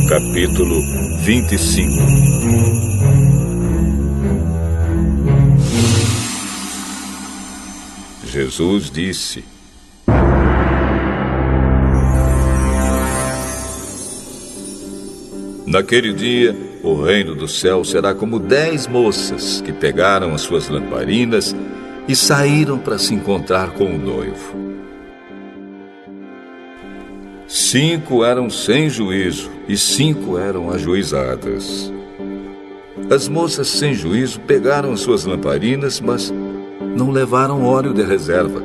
Capítulo 25. Jesus disse: naquele dia, o reino do céu será como 10 moças que pegaram as suas lamparinas e saíram para se encontrar com o noivo. 5 eram sem juízo e 5 eram ajuizadas. As moças sem juízo pegaram as suas lamparinas, mas não levaram óleo de reserva.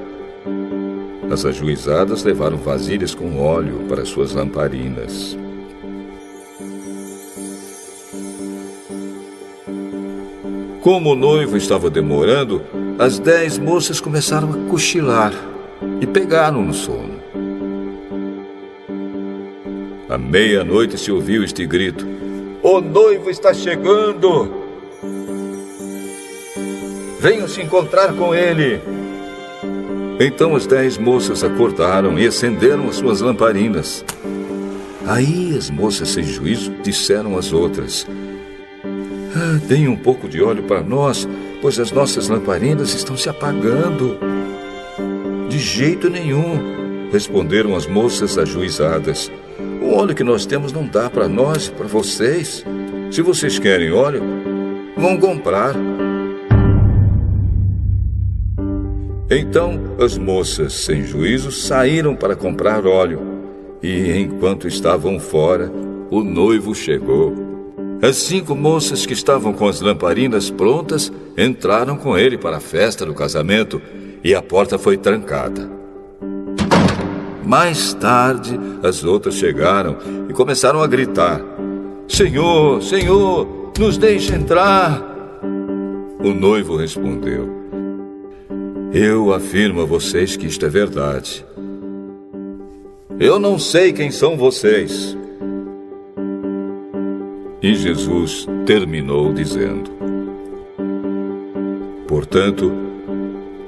As ajuizadas levaram vasilhas com óleo para suas lamparinas. Como o noivo estava demorando, as 10 moças começaram a cochilar e pegaram no sono. À meia-noite se ouviu este grito: o noivo está chegando! Venham se encontrar com ele! Então as 10 moças acordaram e acenderam as suas lamparinas. Aí as moças sem juízo disseram às outras: deem um pouco de óleo para nós, pois as nossas lamparinas estão se apagando. De jeito nenhum, responderam as moças ajuizadas. O óleo que nós temos não dá para nós e para vocês. Se vocês querem óleo, vão comprar. Então as moças sem juízo saíram para comprar óleo. E enquanto estavam fora, o noivo chegou. As 5 moças que estavam com as lamparinas prontas entraram com ele para a festa do casamento e a porta foi trancada. Mais tarde, as outras chegaram e começaram a gritar: Senhor, Senhor, nos deixe entrar. O noivo respondeu: eu afirmo a vocês que isto é verdade. Eu não sei quem são vocês. E Jesus terminou dizendo: portanto,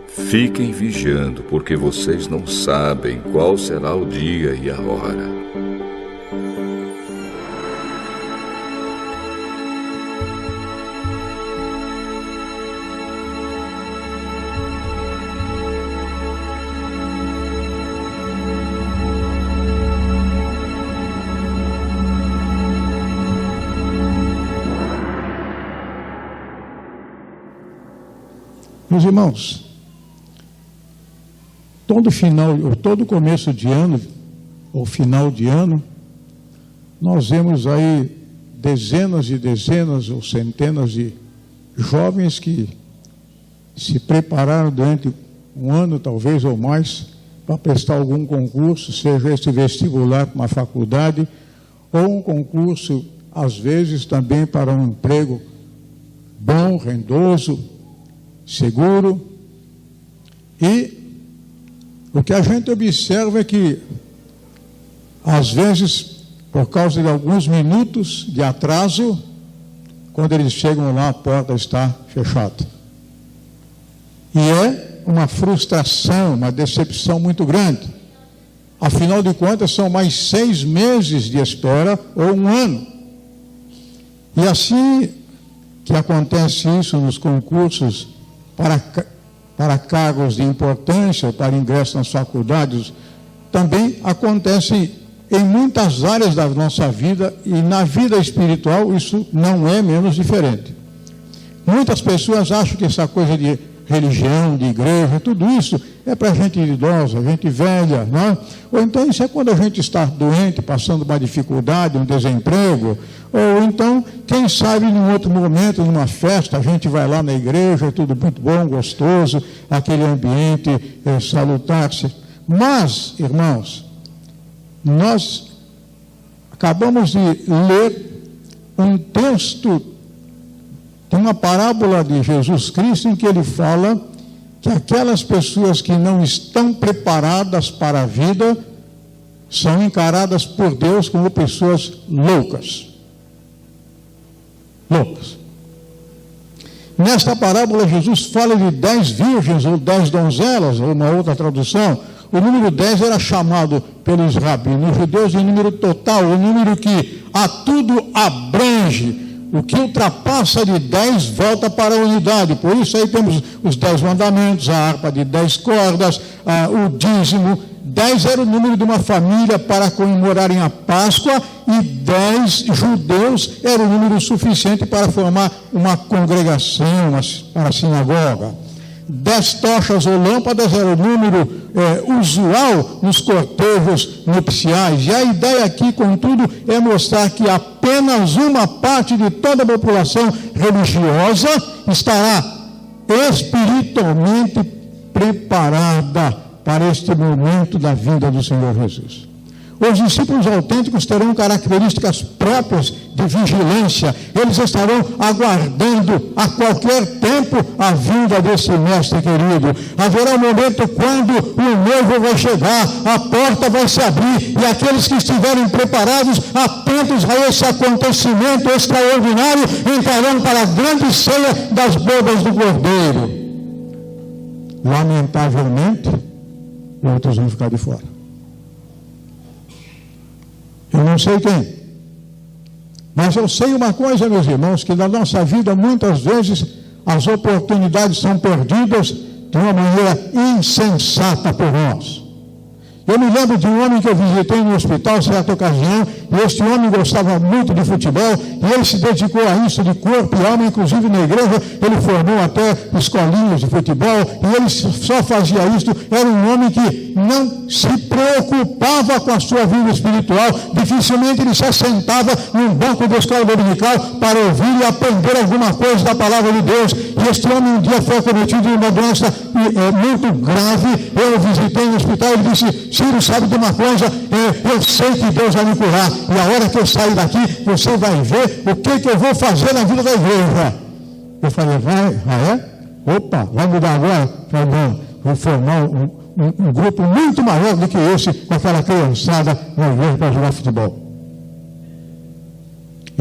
fiquem vigiando, porque vocês não sabem qual será o dia e a hora. Meus irmãos, todo começo de ano, ou final de ano, nós vemos aí dezenas e dezenas ou centenas de jovens que se prepararam durante um ano, talvez, ou mais, para prestar algum concurso, seja esse vestibular para uma faculdade, ou um concurso, às vezes, também para um emprego bom, rendoso, seguro. E o que a gente observa é que, às vezes, por causa de alguns minutos de atraso, quando eles chegam lá, a porta está fechada. E é uma frustração, uma decepção muito grande. Afinal de contas, são mais 6 meses de espera ou um ano. E assim que acontece isso nos concursos para cargos de importância, para ingresso nas faculdades, também acontece em muitas áreas da nossa vida, e na vida espiritual isso não é menos diferente. Muitas pessoas acham que essa coisa de religião, de igreja, tudo isso é para gente idosa, gente velha, não é? Ou então isso é quando a gente está doente, passando uma dificuldade, um desemprego, ou então, quem sabe, num outro momento, numa festa, a gente vai lá na igreja, tudo muito bom, gostoso, aquele ambiente salutar. Mas, irmãos, nós acabamos de ler um texto, tem uma parábola de Jesus Cristo em que ele fala que aquelas pessoas que não estão preparadas para a vida são encaradas por Deus como pessoas loucas. Loucas. Nesta parábola, Jesus fala de 10 virgens ou 10 donzelas, ou uma outra tradução, o número 10 era chamado pelos rabinos judeus de número total, o número que a tudo abrange. O que ultrapassa de 10 volta para a unidade. Por isso aí temos os 10 mandamentos, a harpa de 10 cordas, o dízimo. 10 era o número de uma família para comemorarem a Páscoa, e 10 judeus era o número suficiente para formar uma congregação, para a sinagoga. 10 tochas ou lâmpadas era o número usual nos cortejos nupciais. E a ideia aqui, contudo, é mostrar que apenas uma parte de toda a população religiosa estará espiritualmente preparada para este momento da vinda do Senhor Jesus. Os discípulos autênticos terão características próprias de vigilância. Eles estarão aguardando a qualquer tempo a vinda desse mestre querido. Haverá um momento quando o noivo vai chegar, a porta vai se abrir, e aqueles que estiverem preparados, atentos a esse acontecimento extraordinário, entrarão para a grande ceia das bodas do Cordeiro. Lamentavelmente, outros vão ficar de fora. Eu não sei quem, mas eu sei uma coisa, meus irmãos, que na nossa vida muitas vezes as oportunidades são perdidas de uma maneira insensata por nós. Eu me lembro de um homem que eu visitei no hospital, certa ocasião, e este homem gostava muito de futebol, e ele se dedicou a isso de corpo e alma, inclusive na igreja, ele formou até escolinhas de futebol, e ele só fazia isso. Era um homem que não se preocupava com a sua vida espiritual, dificilmente ele se assentava num banco da escola dominical para ouvir e aprender alguma coisa da palavra de Deus. E este homem um dia foi acometido de uma doença muito grave. Eu o visitei no hospital, ele disse: Ciro, sabe de uma coisa? Eu sei que Deus vai me curar, e a hora que eu sair daqui, você vai ver o que eu vou fazer na vida da igreja. Eu falei: vai? Ah, é? Opa, vai mudar agora? Eu falei: não, vou formar um grupo muito maior do que esse, com aquela criançada na igreja para jogar futebol.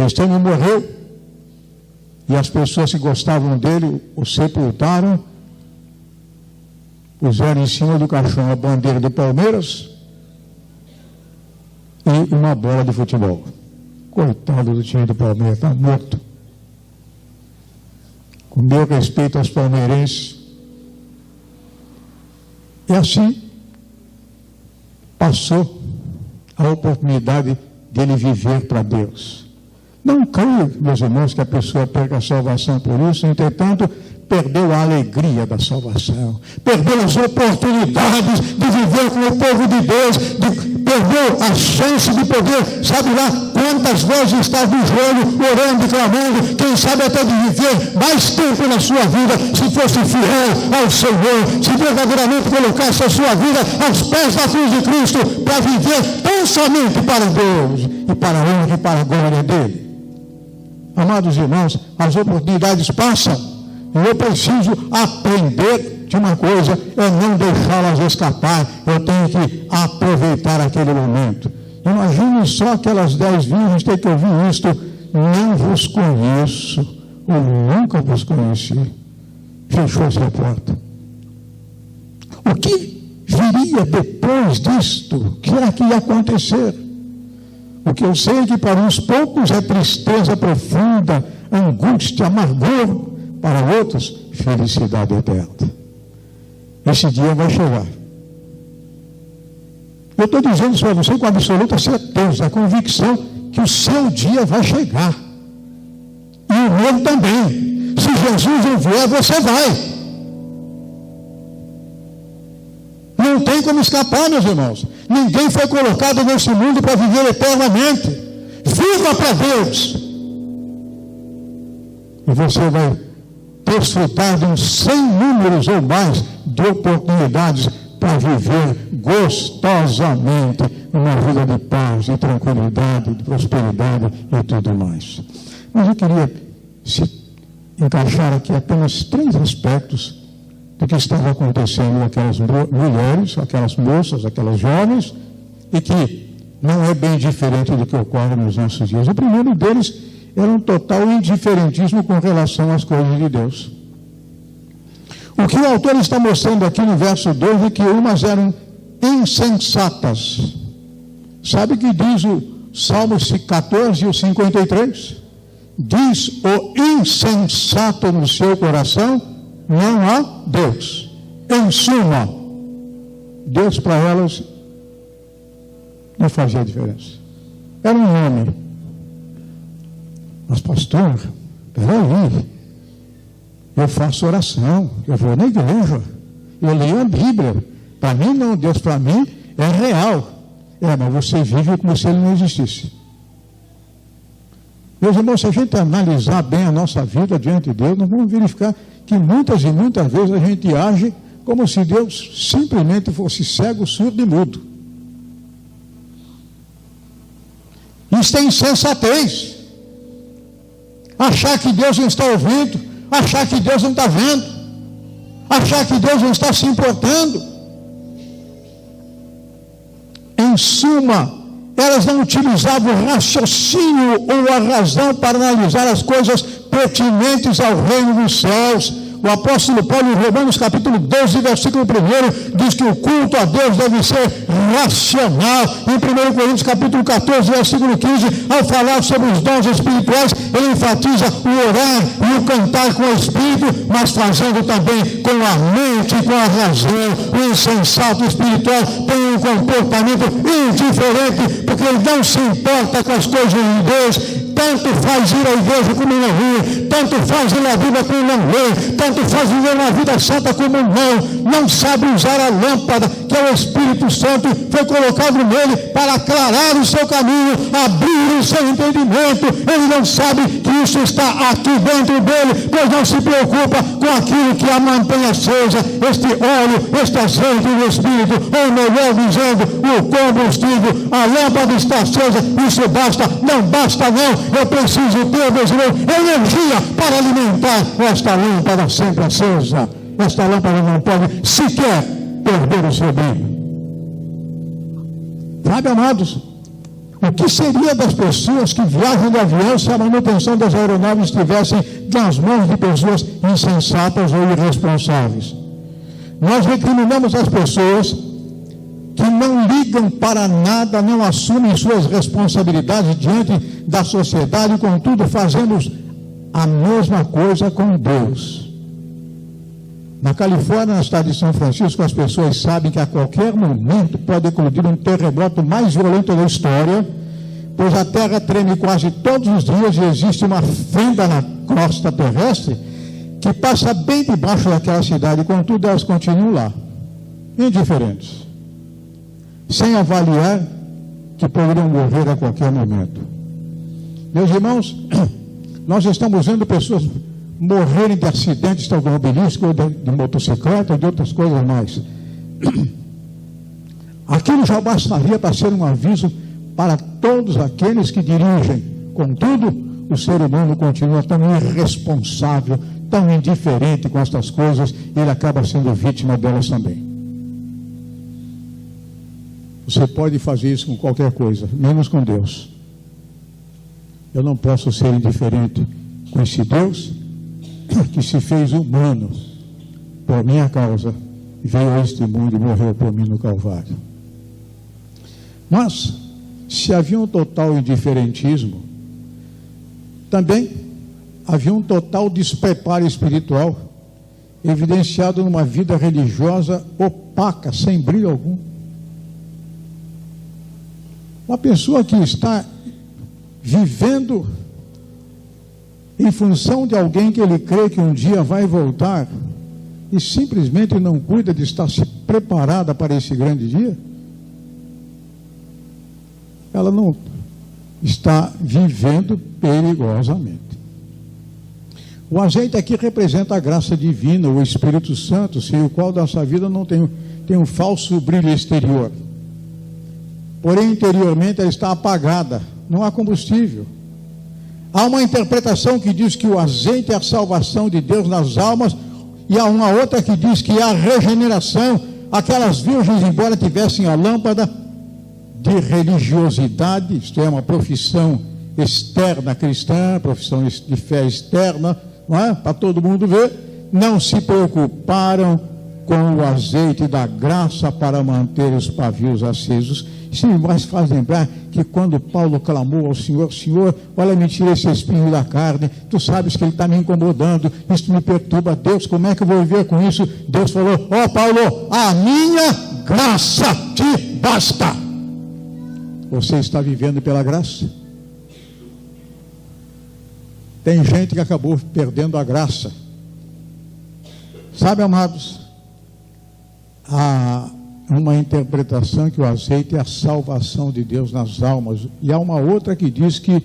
Este homem morreu, e as pessoas que gostavam dele o sepultaram, puseram em cima do caixão a bandeira do Palmeiras e uma bola de futebol. Coitado do time do Palmeiras, está morto. Com meu respeito aos palmeirenses. E assim passou a oportunidade dele viver para Deus. Não creio, meus irmãos, que a pessoa perca a salvação por isso. Entretanto, perdeu a alegria da salvação, perdeu as oportunidades de viver com o povo de Deus, perdeu a chance de poder, sabe lá quantas vezes está de joelho, orando e clamando, quem sabe até de viver mais tempo na sua vida, se fosse fiel ao Senhor, se verdadeiramente colocasse a sua vida aos pés da cruz de Cristo, para viver tão somente para Deus, e para a honra e para a glória dele. Amados irmãos, as oportunidades passam, e eu preciso aprender de uma coisa, é não deixá-las escapar. Eu tenho que aproveitar aquele momento. Imagine só aquelas 10 virgens ter que ouvir isto: não vos conheço, ou nunca vos conheci. Fechou-se a porta. O que viria depois disto? O que era que ia acontecer? O que eu sei é que para uns poucos é tristeza profunda, angústia, amargor. Para outros, felicidade eterna. Esse dia vai chegar. Eu estou dizendo isso para você com absoluta certeza, a convicção que o seu dia vai chegar. E o meu também. Se Jesus não vier, você vai. Não tem como escapar, meus irmãos. Ninguém foi colocado nesse mundo para viver eternamente. Viva para Deus. E você vai desfrutar de uns 100 números ou mais de oportunidades para viver gostosamente uma vida de paz, de tranquilidade, de prosperidade e tudo mais. Mas eu queria encaixar aqui apenas 3 aspectos do que estava acontecendo com aquelas mulheres, aquelas moças, aquelas jovens, e que não é bem diferente do que ocorre nos nossos dias. O primeiro deles era um total indiferentismo com relação às coisas de Deus. O que o autor está mostrando aqui no verso 2 é que umas eram insensatas. Sabe o que diz o Salmo 14 e o 53? Diz o insensato no seu coração, não há Deus. Em suma, Deus para elas não fazia diferença. Era um homem. Mas pastor, peraí, eu faço oração, eu vou na igreja, eu leio a Bíblia. Para mim não, Deus para mim é real. Mas você vive como se ele não existisse. Meus irmãos, se a gente analisar bem a nossa vida diante de Deus, nós vamos verificar que muitas e muitas vezes a gente age como se Deus simplesmente fosse cego, surdo e mudo. Isso é insensatez. Achar que Deus não está ouvindo, achar que Deus não está vendo, achar que Deus não está se importando. Em suma, elas não utilizavam o raciocínio ou a razão para analisar as coisas pertinentes ao reino dos céus. O apóstolo Paulo, em Romanos capítulo 12, versículo 1, diz que o culto a Deus deve ser racional. Em 1 Coríntios capítulo 14, versículo 15, ao falar sobre os dons espirituais, ele enfatiza o orar e o cantar com o Espírito, mas fazendo também com a mente e com a razão. O insensato espiritual tem um comportamento indiferente, porque ele não se importa com as coisas de Deus. Tanto faz ir à igreja como não ir, tanto faz ler a Bíblia como não ler, tanto faz viver uma vida santa como não sabe usar a lâmpada, que é o Espírito Santo, foi colocado nele para aclarar o seu caminho, abrir o seu entendimento. Ele não sabe que isso está aqui dentro dele, pois não se preocupa com aquilo que a mantém acesa, este óleo, este azeite do Espírito, ou melhor dizendo, o combustível. A lâmpada está acesa, isso basta, não basta não. Eu preciso ter, meus irmãos, energia para alimentar esta lâmpada sempre acesa. Esta lâmpada não pode sequer perder o seu brilho. Sabe, amados, o que seria das pessoas que viajam de avião se a manutenção das aeronaves estivessem nas mãos de pessoas insensatas ou irresponsáveis? Nós recriminamos as pessoas que não ligam para nada, não assumem suas responsabilidades diante da sociedade, contudo fazemos a mesma coisa com Deus. Na Califórnia, na cidade de São Francisco, as pessoas sabem que a qualquer momento pode eclodir um terremoto mais violento da história, pois a terra treme quase todos os dias e existe uma fenda na crosta terrestre que passa bem debaixo daquela cidade, contudo elas continuam lá, indiferentes, sem avaliar que poderiam morrer a qualquer momento. Meus irmãos, nós estamos vendo pessoas morrerem de acidentes automobilísticos, ou de motocicleta, ou de outras coisas mais. Aquilo já bastaria para ser um aviso para todos aqueles que dirigem. Contudo, o ser humano continua tão irresponsável, tão indiferente com estas coisas, e ele acaba sendo vítima delas também. Você pode fazer isso com qualquer coisa, menos com Deus. Eu não posso ser indiferente com esse Deus que se fez humano por minha causa, veio a este mundo e morreu por mim no Calvário. Mas, se havia um total indiferentismo, também havia um total despreparo espiritual, evidenciado numa vida religiosa opaca, sem brilho algum. Uma pessoa que está vivendo em função de alguém que ele crê que um dia vai voltar e simplesmente não cuida de estar se preparada para esse grande dia, ela não está vivendo perigosamente. O azeite aqui representa a graça divina, o Espírito Santo, sem o qual nossa vida não tem um falso brilho exterior. Porém, interiormente ela está apagada, não há combustível. Há uma interpretação que diz que o azeite é a salvação de Deus nas almas, e há uma outra que diz que é a regeneração. Aquelas virgens, embora tivessem a lâmpada de religiosidade, isto é, uma profissão externa cristã, profissão de fé externa, não é? Para todo mundo ver, não se preocuparam com o azeite da graça para manter os pavios acesos. Isso me faz lembrar que quando Paulo clamou ao Senhor: Senhor, olha, me tira esse espinho da carne, tu sabes que ele está me incomodando, isso me perturba. Deus, como é que eu vou viver com isso? Deus falou: ó Paulo, a minha graça te basta. Você está vivendo pela graça? Tem gente que acabou perdendo a graça. Sabe, amados, há uma interpretação que o azeite é a salvação de Deus nas almas, e há uma outra que diz que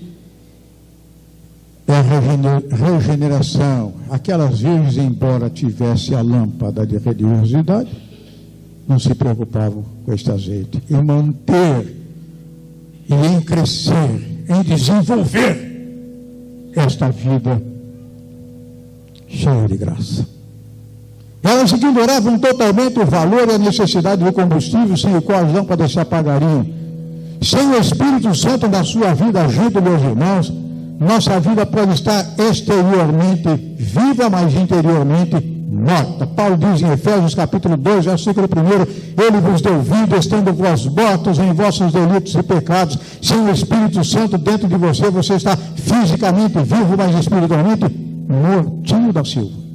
é a regeneração. Aquelas virgens, embora tivesse a lâmpada de religiosidade, não se preocupavam com este azeite, em manter e em crescer, em desenvolver esta vida cheia de graça. Elas ignoravam totalmente o valor e a necessidade do combustível, sem o qual as lâmpadas se apagariam. Sem o Espírito Santo na sua vida agindo, meus irmãos, nossa vida pode estar exteriormente viva, mas interiormente morta. Paulo diz em Efésios capítulo 2, versículo 1: Ele vos deu vida, estando vós mortos em vossos delitos e pecados. Sem o Espírito Santo dentro de você, você está fisicamente vivo, mas espiritualmente mortinho da Silva.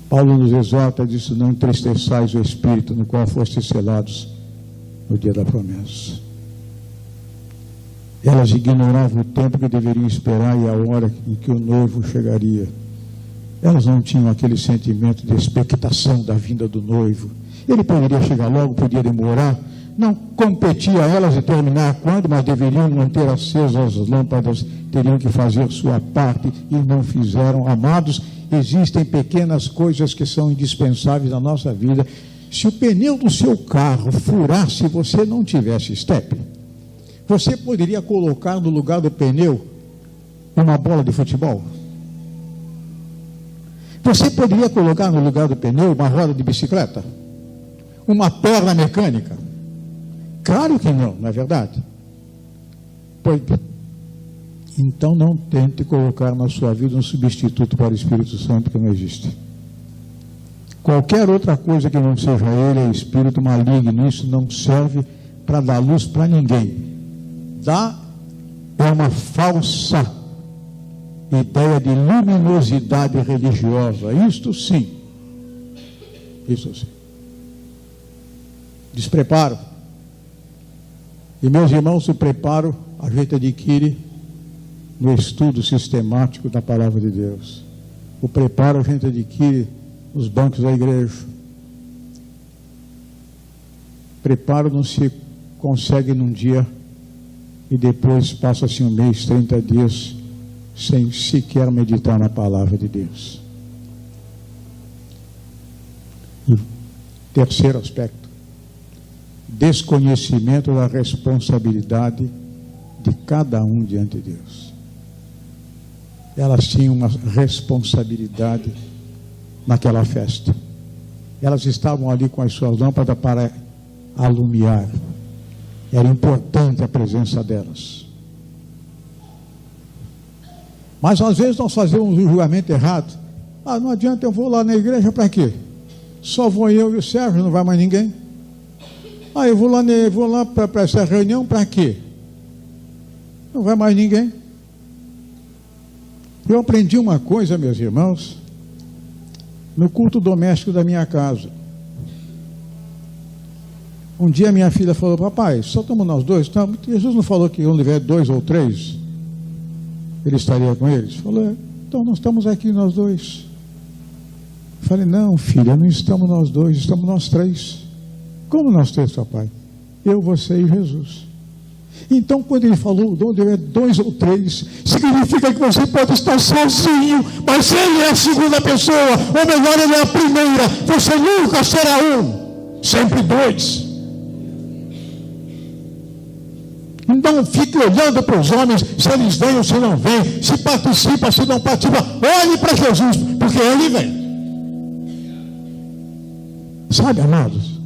Paulo nos exorta, diz: não entristeçais o Espírito, no qual fostes selados no dia da promessa. Elas ignoravam o tempo que deveriam esperar e a hora em que o noivo chegaria. Elas não tinham aquele sentimento de expectação da vinda do noivo. Ele poderia chegar logo, podia demorar. Não competia a elas determinar quando, mas deveriam manter acesas as lâmpadas, teriam que fazer sua parte e não fizeram. Amados, existem pequenas coisas que são indispensáveis na nossa vida. Se o pneu do seu carro furasse e você não tivesse step, você poderia colocar no lugar do pneu uma bola de futebol? Você poderia colocar no lugar do pneu uma roda de bicicleta? Uma perna mecânica? Claro que não, não é verdade? Pois bem, então não tente colocar na sua vida um substituto para o Espírito Santo, que não existe. Qualquer outra coisa que não seja ele é espírito maligno. Isso não serve para dar luz para ninguém. É uma falsa ideia de luminosidade religiosa. Isto sim. Isso sim. Despreparo. E meus irmãos, o preparo a gente adquire no estudo sistemático da palavra de Deus. O preparo a gente adquire nos bancos da igreja. Preparo não se consegue num dia e depois passa-se um mês, 30 dias, sem sequer meditar na palavra de Deus. E terceiro aspecto: desconhecimento da responsabilidade de cada um diante de Deus. Elas tinham uma responsabilidade naquela festa. Elas estavam ali com as suas lâmpadas para alumiar. Era importante a presença delas. Mas às vezes nós fazemos um julgamento errado. Não adianta, eu vou lá na igreja para quê? Só vou eu e o Sérgio, não vai mais ninguém. Eu vou lá para essa reunião para quê? Não vai mais ninguém. Eu aprendi uma coisa, meus irmãos, no culto doméstico da minha casa. Um dia minha filha falou: papai, só estamos nós dois? Jesus não falou que onde tiver 2 ou 3, ele estaria com eles? Falou: então nós estamos aqui nós dois. Eu falei: não, filha, não estamos nós dois, estamos nós 3. Como nós 3, papai? Eu, você e Jesus. Então, quando ele falou onde tiver 2 ou 3, significa que você pode estar sozinho, mas ele é a segunda pessoa, ou melhor, ele é a primeira. Você nunca será um, sempre 2. Então fique olhando para os homens, se eles vêm ou se não vêm, se participa, se não participa. Olhe para Jesus, porque ele vem. Sabe, amados,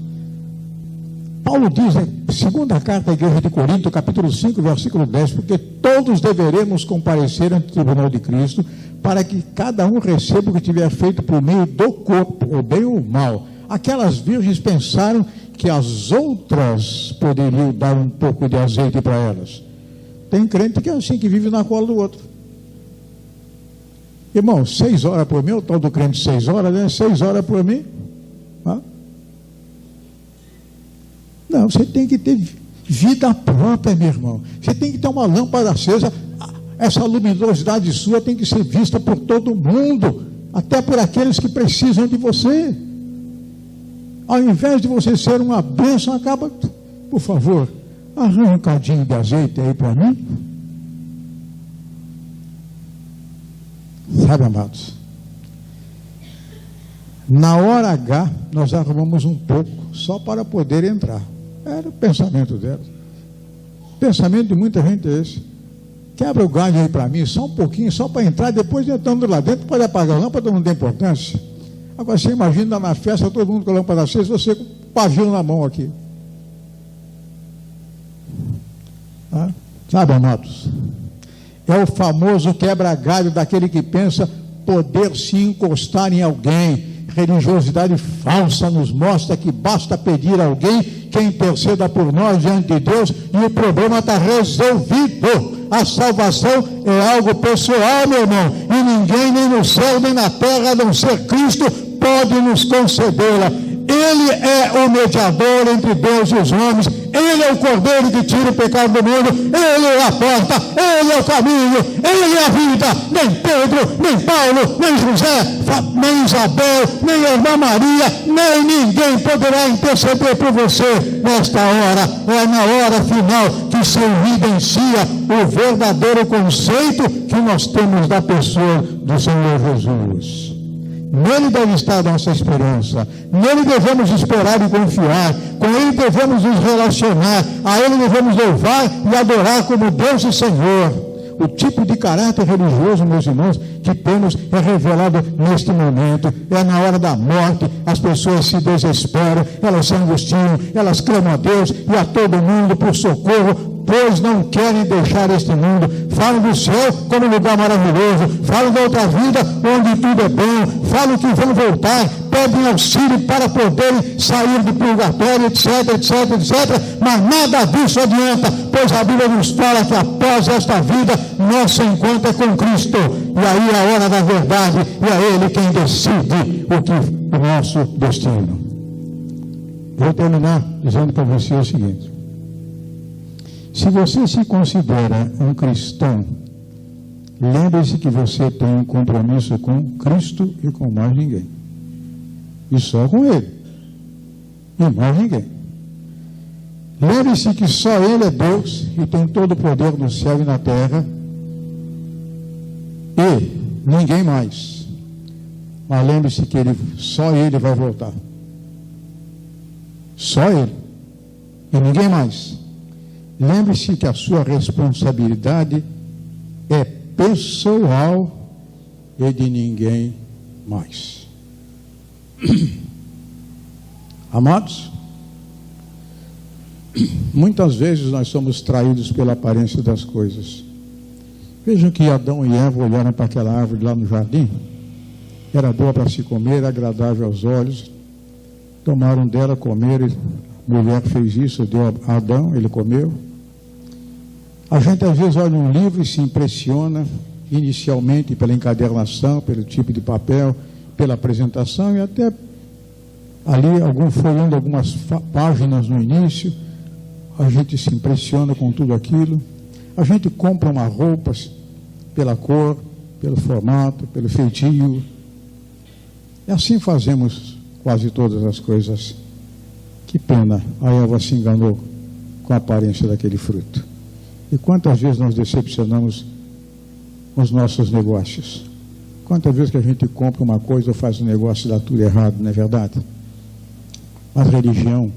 Paulo diz, segunda carta à igreja de Corinto, capítulo 5, versículo 10, porque todos deveremos comparecer ante o tribunal de Cristo, para que cada um receba o que tiver feito por meio do corpo, o bem ou o mal. Aquelas virgens pensaram que as outras poderiam dar um pouco de azeite para elas. Tem crente que é assim, que vive na cola do outro. Irmão, 6 horas por mim, o tal do crente 6 horas, né? 6 horas por mim. Ah? Não, você tem que ter vida própria, meu irmão. Você tem que ter uma lâmpada acesa. Essa luminosidade sua tem que ser vista por todo mundo, até por aqueles que precisam de você. Ao invés de você ser uma bênção, acaba, por favor, arranca um cadinho de azeite aí para mim. Sabe, amados, na hora H nós arrumamos um pouco só para poder entrar. Era o pensamento dela. O pensamento de muita gente é esse. Quebra o galho aí para mim, só um pouquinho, só para entrar, depois entrando lá dentro, pode apagar a lâmpada, não tem importância. Agora você imagina na festa, todo mundo com a lâmpada acesa, você com o pavio na mão aqui. Ah, sabe, amados? É o famoso quebra-galho daquele que pensa poder se encostar em alguém. Religiosidade falsa nos mostra que basta pedir a alguém que interceda por nós diante de Deus e o problema está resolvido. A salvação é algo pessoal, meu irmão, e ninguém, nem no céu, nem na terra, a não ser Cristo, pode nos concedê-la. Ele é o mediador entre Deus e os homens. Ele é o Cordeiro que tira o pecado do mundo. Ele é a porta, Ele é o caminho, Ele é a vida. Nem Pedro, nem Paulo, nem José, nem Isabel, nem a irmã Maria, nem ninguém poderá interceder por você nesta hora. É na hora final que se evidencia o verdadeiro conceito que nós temos da pessoa do Senhor Jesus. Nele deve estar a nossa esperança, nele devemos esperar e confiar, com ele devemos nos relacionar, a ele devemos louvar e adorar como Deus e Senhor. O tipo de caráter religioso, meus irmãos, que temos é revelado neste momento. É na hora da morte, as pessoas se desesperam, elas se angustiam, elas clamam a Deus e a todo mundo por socorro, pois não querem deixar este mundo. Falam do céu como lugar maravilhoso, falam da outra vida onde tudo é bom, falam que vão voltar, pedem auxílio para poderem sair do purgatório, etc, etc, etc, mas nada disso adianta, pois a Bíblia nos fala que após esta vida, nosso encontro é com Cristo, e aí é a hora da verdade, e é Ele quem decide o nosso destino. Vou terminar dizendo para você o seguinte: se você se considera um cristão, lembre-se que você tem um compromisso com Cristo e com mais ninguém. E só com Ele. E mais ninguém. Lembre-se que só Ele é Deus e tem todo o poder no céu e na terra. E ninguém mais. Mas lembre-se que só Ele vai voltar. Só Ele. E ninguém mais. Lembre-se que a sua responsabilidade é pessoal e de ninguém mais. Amados, muitas vezes nós somos traídos pela aparência das coisas. Vejam que Adão e Eva olharam para aquela árvore lá no jardim, era boa para se comer, agradável aos olhos, tomaram dela, comeram, a mulher fez isso, deu a Adão, ele comeu. A gente às vezes olha um livro e se impressiona inicialmente pela encadernação, pelo tipo de papel, pela apresentação e até ali folhando algumas páginas no início, a gente se impressiona com tudo aquilo. A gente compra uma roupa pela cor, pelo formato, pelo feitio. E assim fazemos quase todas as coisas. Que pena, a Eva se enganou com a aparência daquele fruto. E quantas vezes nós decepcionamos os nossos negócios? Quantas vezes que a gente compra uma coisa ou faz um negócio e dá tudo errado, não é verdade? A religião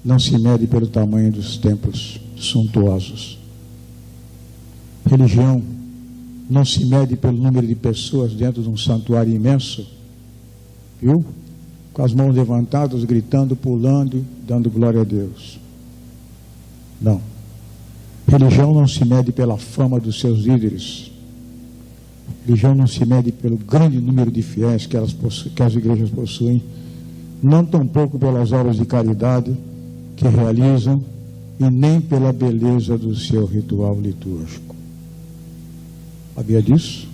não se mede pelo tamanho dos templos suntuosos. Religião não se mede pelo número de pessoas dentro de um santuário imenso, viu? com as mãos levantadas, gritando, pulando, dando glória a Deus. Não. Religião não se mede pela fama dos seus líderes. Religião não se mede pelo grande número de fiéis que as igrejas possuem, não tampouco pelas obras de caridade que realizam e nem pela beleza do seu ritual litúrgico. Sabia disso?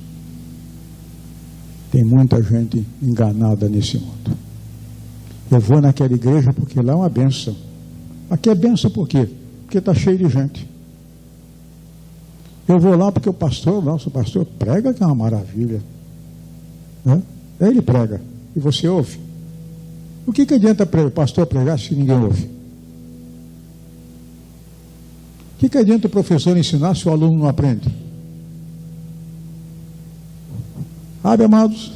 Tem muita gente enganada nesse mundo. Eu vou naquela igreja porque lá é uma bênção. Aqui é bênção por quê? Porque está cheio de gente. Eu vou lá porque o pastor, nosso pastor, prega que é uma maravilha. Né? Ele prega e você ouve. O que adianta o pastor pregar se ninguém ouve? O que adianta o professor ensinar se o aluno não aprende? Sabe, amados?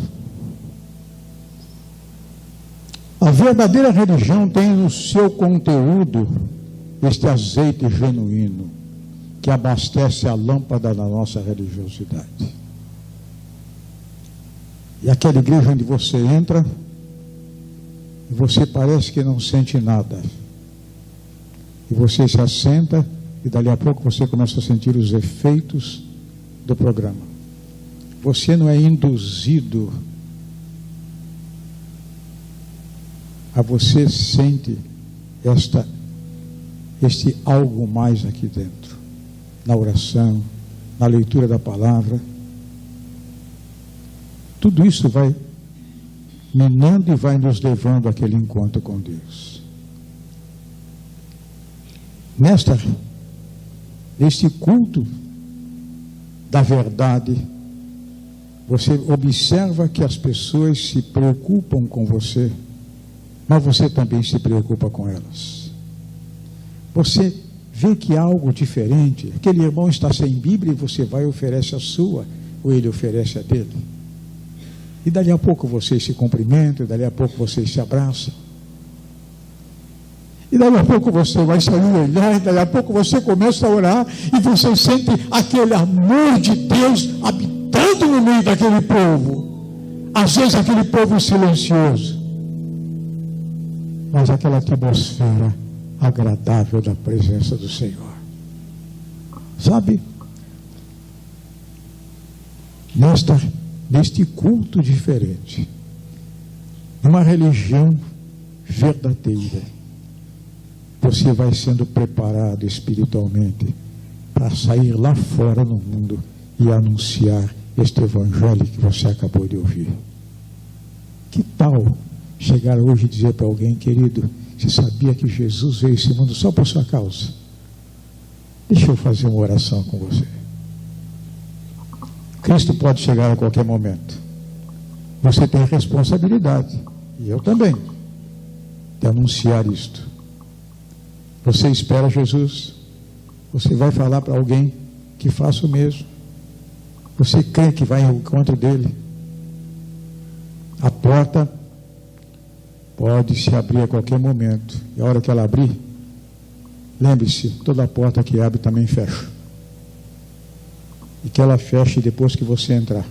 A verdadeira religião tem no seu conteúdo este azeite genuíno que abastece a lâmpada da nossa religiosidade. E aquela igreja onde você entra e você parece que não sente nada. E você se assenta e dali a pouco você começa a sentir os efeitos do programa. Você não é induzido a você sente este algo mais aqui dentro, na oração, na leitura da palavra. Tudo isso vai minando e vai nos levando àquele encontro com Deus. Neste culto da verdade, você observa que as pessoas se preocupam com você, mas você também se preocupa com elas. Você vê que há algo diferente. Aquele irmão está sem Bíblia e você vai e oferece a sua, ou ele oferece a dele. E dali a pouco vocês se cumprimentam, e dali a pouco vocês se abraçam. E dali a pouco você vai se ajoelhar, e dali a pouco você começa a orar, e você sente aquele amor de Deus habitando no meio daquele povo. Às vezes aquele povo silencioso, mas aquela atmosfera agradável da presença do Senhor. Sabe? Neste culto diferente, uma religião verdadeira, você vai sendo preparado espiritualmente para sair lá fora no mundo e anunciar este evangelho que você acabou de ouvir. Que tal chegar hoje e dizer para alguém: querido, você sabia que Jesus veio a esse mundo só por sua causa? Deixa eu fazer uma oração com você. Cristo pode chegar a qualquer momento. Você tem responsabilidade, e eu também, de anunciar isto. Você espera Jesus, você vai falar para alguém que faça o mesmo. Você crê que vai ao encontro dele. A porta pode se abrir a qualquer momento, e a hora que ela abrir, lembre-se, toda porta que abre também fecha. E que ela feche depois que você entrar.